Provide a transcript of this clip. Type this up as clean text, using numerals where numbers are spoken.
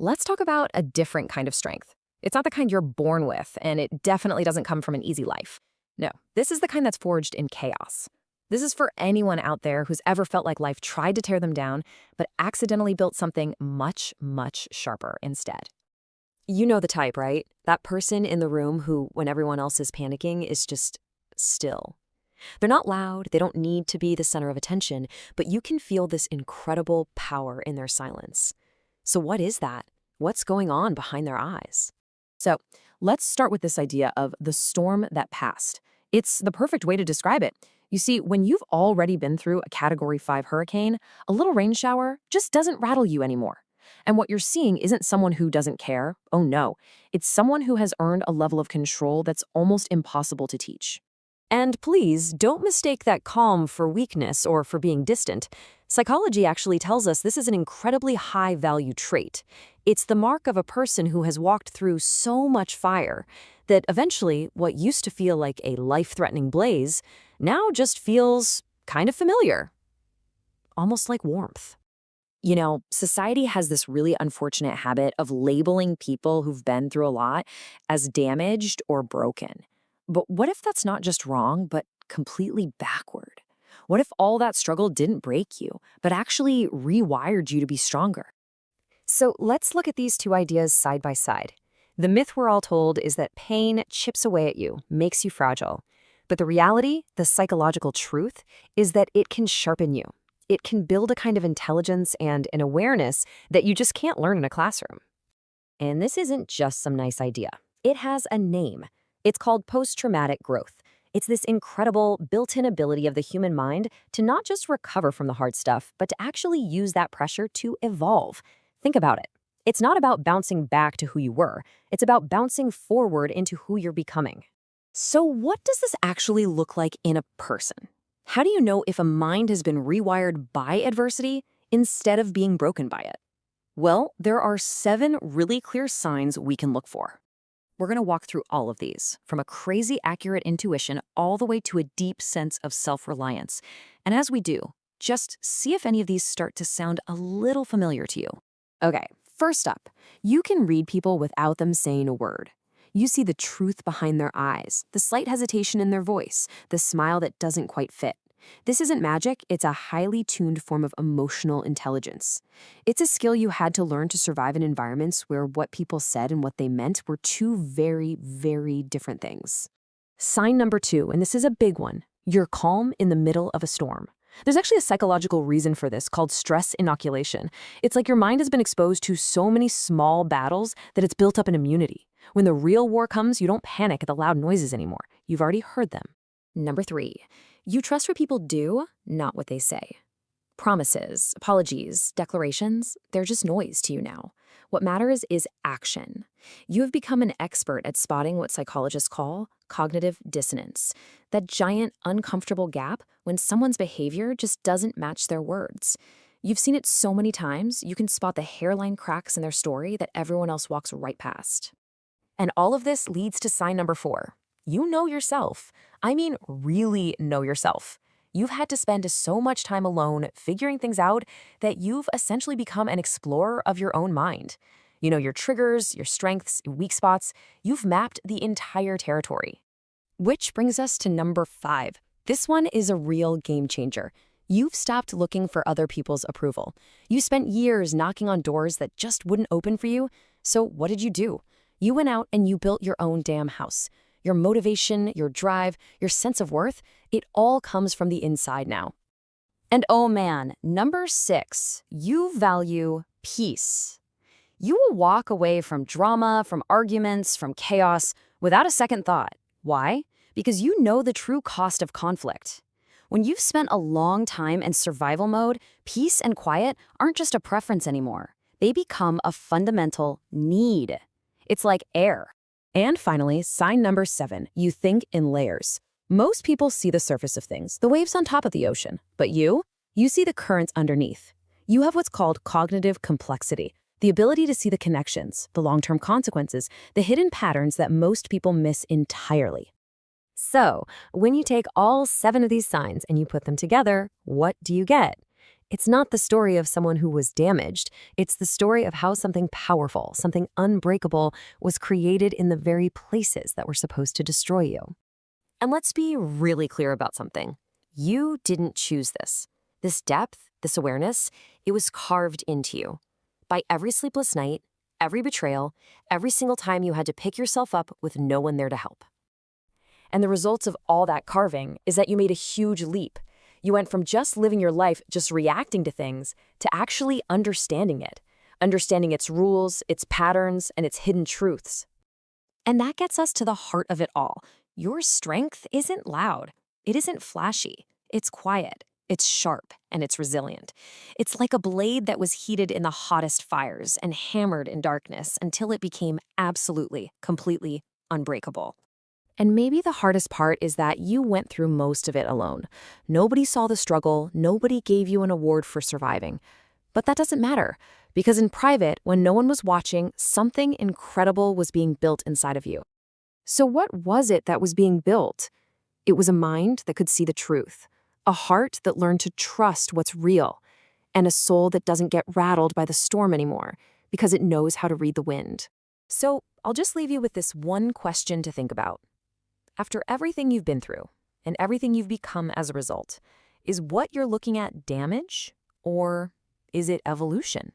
let's talk about a different kind of strength. It's not the kind you're born with, and it definitely doesn't come from an easy life. No, this is the kind that's forged in chaos. This is for anyone out there who's ever felt like life tried to tear them down, but accidentally built something much, much sharper instead. You know the type, right? That person in the room who, when everyone else is panicking, is just still. They're not loud, they don't need to be the center of attention, but you can feel this incredible power in their silence. So what is that? What's going on behind their eyes? So let's start with this idea of the storm that passed. It's the perfect way to describe it. You see, when you've already been through a Category 5 hurricane, a little rain shower just doesn't rattle you anymore. And what you're seeing isn't someone who doesn't care. Oh no, it's someone who has earned a level of control that's almost impossible to teach. And please, don't mistake that calm for weakness or for being distant. Psychology actually tells us this is an incredibly high-value trait. It's the mark of a person who has walked through so much fire that eventually what used to feel like a life-threatening blaze now just feels kind of familiar, almost like warmth. You know, society has this really unfortunate habit of labeling people who've been through a lot as damaged or broken. But what if that's not just wrong, but completely backward? What if all that struggle didn't break you, but actually rewired you to be stronger? So let's look at these two ideas side by side. The myth we're all told is that pain chips away at you, makes you fragile. But the reality, the psychological truth, is that it can sharpen you. It can build a kind of intelligence and an awareness that you just can't learn in a classroom. And this isn't just some nice idea. It has a name. It's called post-traumatic growth. It's this incredible built-in ability of the human mind to not just recover from the hard stuff, but to actually use that pressure to evolve. Think about it. It's not about bouncing back to who you were. It's about bouncing forward into who you're becoming. So what does this actually look like in a person? How do you know if a mind has been rewired by adversity instead of being broken by it? Well, there are 7 really clear signs we can look for. We're going to walk through all of these, from a crazy accurate intuition all the way to a deep sense of self-reliance. And as we do, just see if any of these start to sound a little familiar to you. Okay, first up, you can read people without them saying a word. You see the truth behind their eyes, the slight hesitation in their voice, the smile that doesn't quite fit. This isn't magic, it's a highly tuned form of emotional intelligence. It's a skill you had to learn to survive in environments where what people said and what they meant were two very, very different things. Sign number 2, and this is a big one, you're calm in the middle of a storm. There's actually a psychological reason for this called stress inoculation. It's like your mind has been exposed to so many small battles that it's built up an immunity. When the real war comes, you don't panic at the loud noises anymore. You've already heard them. Number 3, you trust what people do, not what they say. Promises, apologies, declarations, they're just noise to you now. What matters is action. You have become an expert at spotting what psychologists call cognitive dissonance, that giant, uncomfortable gap when someone's behavior just doesn't match their words. You've seen it so many times, you can spot the hairline cracks in their story that everyone else walks right past. And all of this leads to sign number 4. You know yourself. I mean, really know yourself. You've had to spend so much time alone figuring things out that you've essentially become an explorer of your own mind. You know your triggers, your strengths, weak spots. You've mapped the entire territory. Which brings us to number 5. This one is a real game changer. You've stopped looking for other people's approval. You spent years knocking on doors that just wouldn't open for you. So what did you do? You went out and you built your own damn house. Your motivation, your drive, your sense of worth, it all comes from the inside now. And oh man, number 6, you value peace. You will walk away from drama, from arguments, from chaos without a second thought. Why? Because you know the true cost of conflict. When you've spent a long time in survival mode, peace and quiet aren't just a preference anymore. They become a fundamental need. It's like air. And finally, sign number 7, you think in layers. Most people see the surface of things, the waves on top of the ocean. But you see the currents underneath. You have what's called cognitive complexity, the ability to see the connections, the long-term consequences, the hidden patterns that most people miss entirely. So, when you take all 7 of these signs and you put them together, what do you get? It's not the story of someone who was damaged. It's the story of how something powerful, something unbreakable, was created in the very places that were supposed to destroy you. And let's be really clear about something. You didn't choose this. This depth, this awareness, it was carved into you. By every sleepless night, every betrayal, every single time you had to pick yourself up with no one there to help. And the results of all that carving is that you made a huge leap. You went from just living your life, just reacting to things, to actually understanding it, understanding its rules, its patterns, and its hidden truths. And that gets us to the heart of it all. Your strength isn't loud. It isn't flashy. It's quiet. It's sharp, and it's resilient. It's like a blade that was heated in the hottest fires and hammered in darkness until it became absolutely, completely unbreakable. And maybe the hardest part is that you went through most of it alone. Nobody saw the struggle, nobody gave you an award for surviving. But that doesn't matter, because in private, when no one was watching, something incredible was being built inside of you. So what was it that was being built? It was a mind that could see the truth, a heart that learned to trust what's real, and a soul that doesn't get rattled by the storm anymore, because it knows how to read the wind. So I'll just leave you with this one question to think about. After everything you've been through, and everything you've become as a result, is what you're looking at damage, or is it evolution?